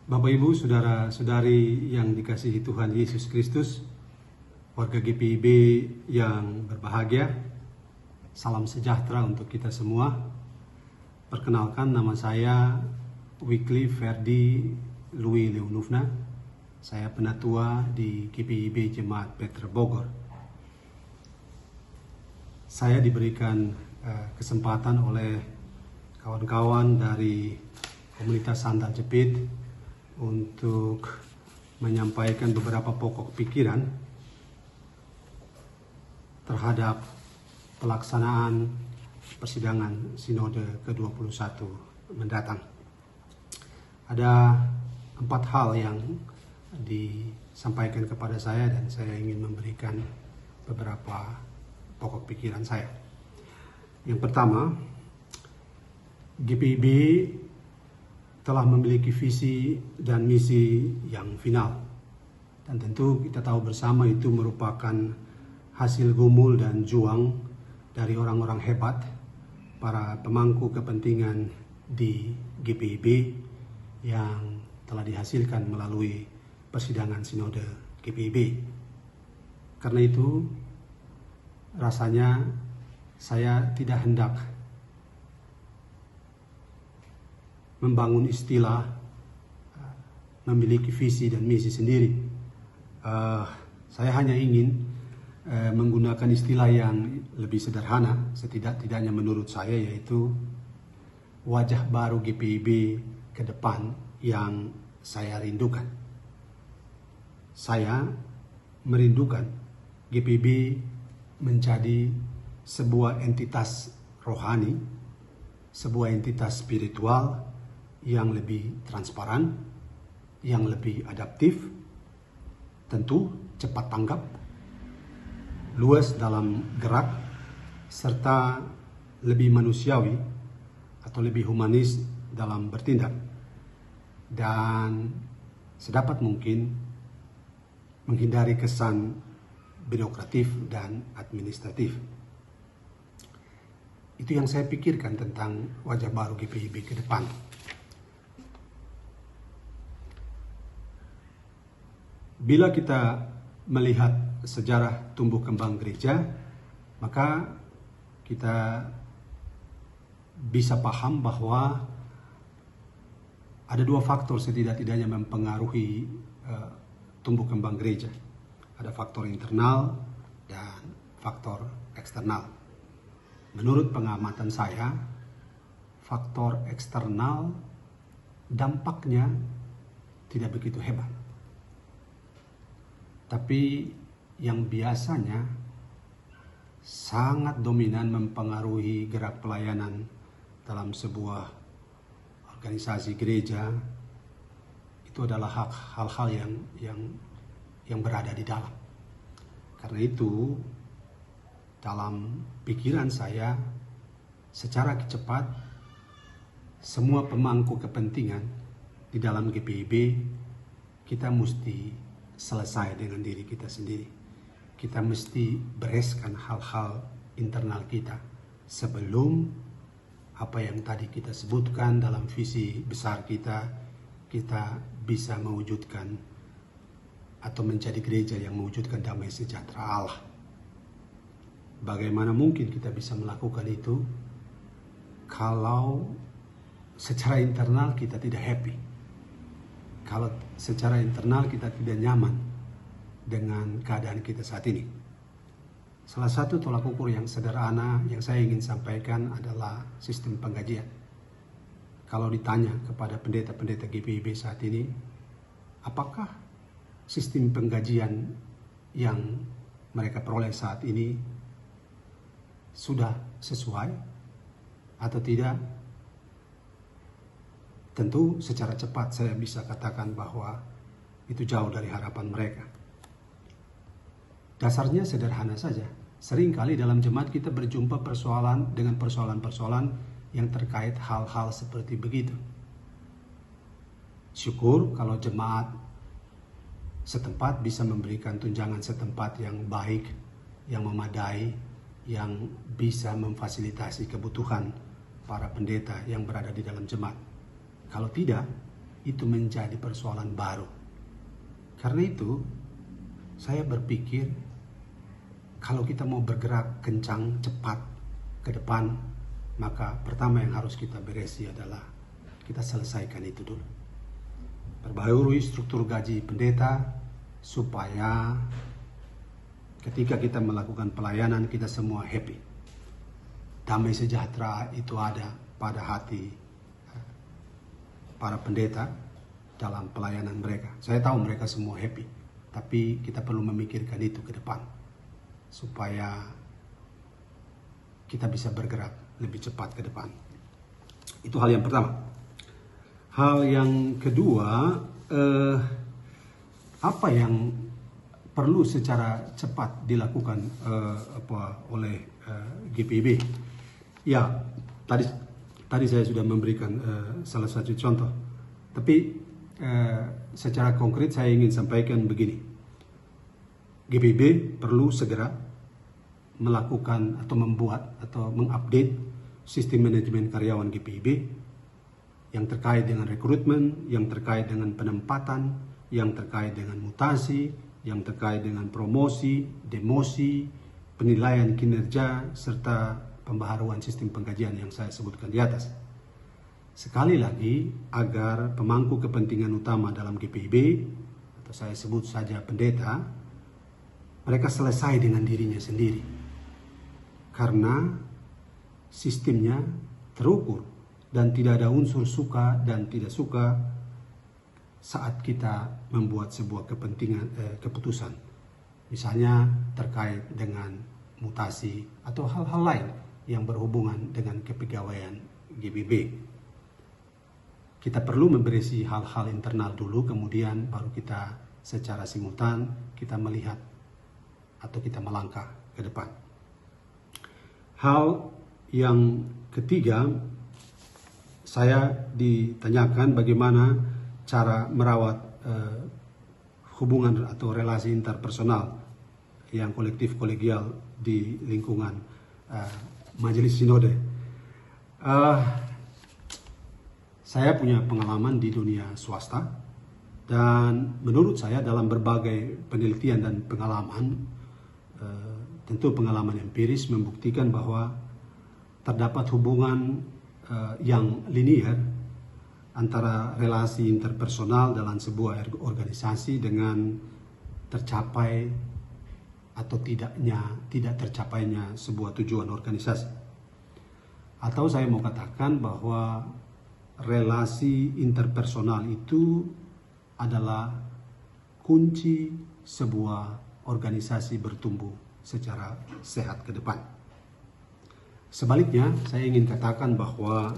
Bapak Ibu, saudara-saudari yang dikasihi Tuhan Yesus Kristus, warga GPIB yang berbahagia, salam sejahtera untuk kita semua. Perkenalkan, nama saya Wycliffe Ferdi Louis Leonufna. Saya penatua di GPIB Jemaat Petra Bogor. Saya diberikan kesempatan oleh kawan-kawan dari komunitas Sandal Jepit untuk menyampaikan beberapa pokok pikiran terhadap pelaksanaan persidangan Sinode ke-21 mendatang. Ada 4 hal yang disampaikan kepada saya dan saya ingin memberikan beberapa pokok pikiran saya. Yang pertama, GPIB telah memiliki visi dan misi yang final. Dan tentu kita tahu bersama itu merupakan hasil gumul dan juang dari orang-orang hebat, para pemangku kepentingan di GPIB yang telah dihasilkan melalui persidangan Sinode GPIB. Karena itu, rasanya saya tidak hendak membangun istilah memiliki visi dan misi sendiri. Saya hanya ingin menggunakan istilah yang lebih sederhana, setidak-tidaknya menurut saya, yaitu wajah baru GPIB ke depan yang saya rindukan. Saya merindukan GPIB menjadi sebuah entitas rohani, sebuah entitas spiritual yang lebih transparan, yang lebih adaptif, tentu cepat tanggap, luas dalam gerak, serta lebih manusiawi atau lebih humanis dalam bertindak, dan sedapat mungkin menghindari kesan birokratif dan administratif. Itu yang saya pikirkan tentang wajah baru GPIB ke depan. Bila kita melihat sejarah tumbuh kembang gereja, maka kita bisa paham bahwa ada 2 faktor setidak-tidaknya mempengaruhi tumbuh kembang gereja. Ada faktor internal dan faktor eksternal. Menurut pengamatan saya, faktor eksternal dampaknya tidak begitu hebat. Tapi yang biasanya sangat dominan mempengaruhi gerak pelayanan dalam sebuah organisasi gereja, itu adalah hal-hal yang berada di dalam. Karena itu, dalam pikiran saya, secara cepat, semua pemangku kepentingan di dalam GPIB, kita mesti selesai dengan diri kita sendiri. Kita mesti bereskan hal-hal internal kita sebelum apa yang tadi kita sebutkan dalam visi besar kita bisa mewujudkan atau menjadi gereja yang mewujudkan damai sejahtera Allah. Bagaimana mungkin kita bisa melakukan itu kalau secara internal kita tidak happy? Kalau secara internal kita tidak nyaman dengan keadaan kita saat ini. Salah satu tolak ukur yang sederhana yang saya ingin sampaikan adalah sistem penggajian. Kalau ditanya kepada pendeta-pendeta GPIB saat ini, apakah sistem penggajian yang mereka peroleh saat ini sudah sesuai atau tidak? Tentu secara cepat saya bisa katakan bahwa itu jauh dari harapan mereka. Dasarnya sederhana saja. Seringkali dalam jemaat kita berjumpa dengan persoalan-persoalan yang terkait hal-hal seperti begitu. Syukur kalau jemaat setempat bisa memberikan tunjangan setempat yang baik, yang memadai, yang bisa memfasilitasi kebutuhan para pendeta yang berada di dalam jemaat. Kalau tidak, itu menjadi persoalan baru. Karena itu, saya berpikir kalau kita mau bergerak kencang, cepat ke depan, maka pertama yang harus kita beresi adalah kita selesaikan itu dulu. Perbaharui struktur gaji pendeta supaya ketika kita melakukan pelayanan kita semua happy. Damai sejahtera itu ada pada hati para pendeta dalam pelayanan mereka. Saya tahu mereka semua happy, tapi kita perlu memikirkan itu ke depan supaya kita bisa bergerak lebih cepat ke depan. Itu hal yang pertama. Hal yang kedua, apa yang perlu secara cepat dilakukan oleh GPIB? Ya, tadi saya sudah memberikan salah satu contoh. Tapi secara konkret saya ingin sampaikan begini. GPIB perlu segera melakukan atau membuat atau mengupdate sistem manajemen karyawan GPIB yang terkait dengan rekrutmen, yang terkait dengan penempatan, yang terkait dengan mutasi, yang terkait dengan promosi, demosi, penilaian kinerja, serta pembaharuan sistem pengkajian yang saya sebutkan di atas. Sekali lagi, agar pemangku kepentingan utama dalam GPIB, atau saya sebut saja pendeta, mereka selesai dengan dirinya sendiri. Karena sistemnya terukur dan tidak ada unsur suka dan tidak suka saat kita membuat sebuah keputusan. Misalnya terkait dengan mutasi atau hal-hal lain yang berhubungan dengan kepegawaian GPIB. Kita perlu memberisi hal-hal internal dulu, kemudian baru kita secara simultan kita melihat atau kita melangkah ke depan. Hal yang ketiga, saya ditanyakan bagaimana cara merawat hubungan atau relasi interpersonal yang kolektif kolegial di lingkungan Majelis Sinode. Saya punya pengalaman di dunia swasta, dan menurut saya dalam berbagai penelitian dan pengalaman, tentu pengalaman empiris membuktikan bahwa terdapat hubungan yang linier antara relasi interpersonal dalam sebuah organisasi dengan tercapai atau tidak tercapainya sebuah tujuan organisasi. Atau saya mau katakan bahwa relasi interpersonal itu adalah kunci sebuah organisasi bertumbuh secara sehat ke depan. Sebaliknya, saya ingin katakan bahwa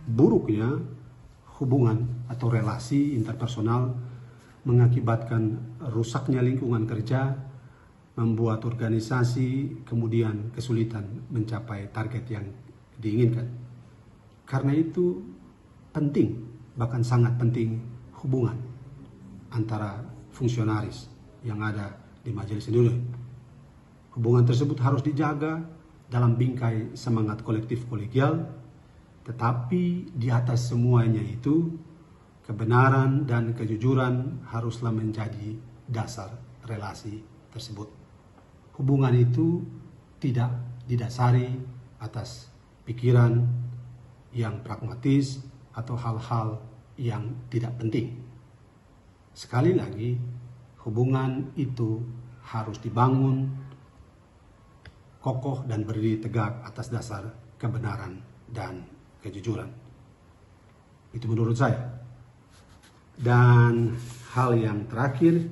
buruknya hubungan atau relasi interpersonal mengakibatkan rusaknya lingkungan kerja, membuat organisasi kemudian kesulitan mencapai target yang diinginkan. Karena itu penting, bahkan sangat penting hubungan antara fungsionaris yang ada di Majelis Sinode. Hubungan tersebut harus dijaga dalam bingkai semangat kolektif kolegial, tetapi di atas semuanya itu kebenaran dan kejujuran haruslah menjadi dasar relasi tersebut. Hubungan itu tidak didasari atas pikiran yang pragmatis atau hal-hal yang tidak penting. Sekali lagi, hubungan itu harus dibangun kokoh dan berdiri tegak atas dasar kebenaran dan kejujuran. Itu menurut saya. Dan hal yang terakhir,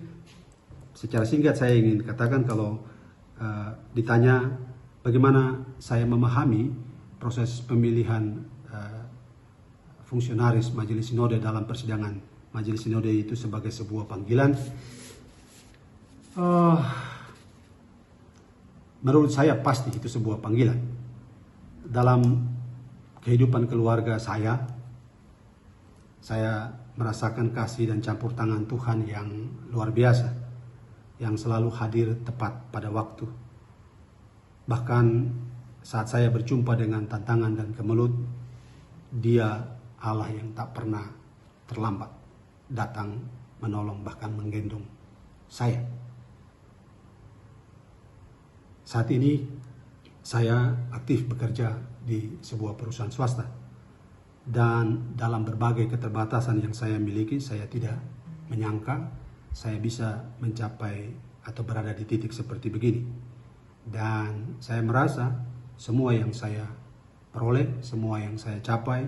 secara singkat saya ingin katakan kalau ditanya bagaimana saya memahami proses pemilihan fungsionaris Majelis Sinode dalam persidangan Majelis Sinode itu sebagai sebuah panggilan. Menurut saya pasti itu sebuah panggilan. Dalam kehidupan keluarga saya merasakan kasih dan campur tangan Tuhan yang luar biasa, yang selalu hadir tepat pada waktu. Bahkan saat saya berjumpa dengan tantangan dan kemelut, Dia Allah yang tak pernah terlambat. datang menolong bahkan menggendong saya. Saat ini saya aktif bekerja di sebuah perusahaan swasta, dan dalam berbagai keterbatasan yang saya miliki, saya tidak menyangka saya bisa mencapai atau berada di titik seperti begini. Dan saya merasa semua yang saya peroleh, semua yang saya capai,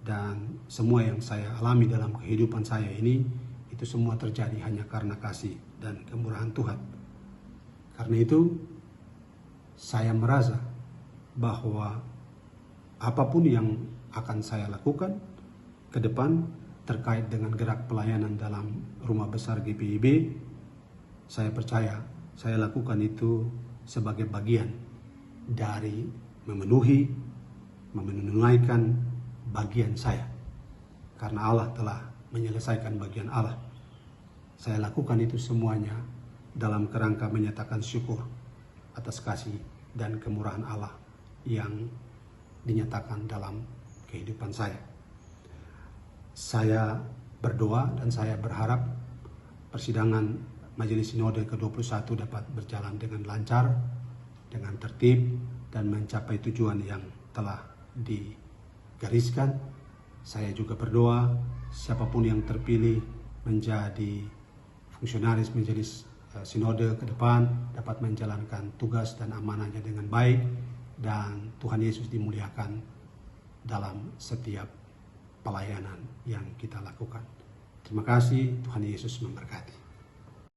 dan semua yang saya alami dalam kehidupan saya ini, itu semua terjadi hanya karena kasih dan kemurahan Tuhan. Karena itu, saya merasa bahwa apapun yang akan saya lakukan ke depan terkait dengan gerak pelayanan dalam Rumah Besar GPIB, saya percaya saya lakukan itu sebagai bagian dari menunaikan bagian saya. Karena Allah telah menyelesaikan bagian Allah. Saya lakukan itu semuanya dalam kerangka menyatakan syukur atas kasih dan kemurahan Allah yang dinyatakan dalam kehidupan saya. Saya berdoa dan saya berharap persidangan Majelis Sinode ke-21 dapat berjalan dengan lancar, dengan tertib, dan mencapai tujuan yang telah digariskan. Saya juga berdoa siapapun yang terpilih menjadi fungsionaris Majelis Sinode ke depan dapat menjalankan tugas dan amanahnya dengan baik, dan Tuhan Yesus dimuliakan dalam setiap pelayanan yang kita lakukan. Terima kasih, Tuhan Yesus memberkati.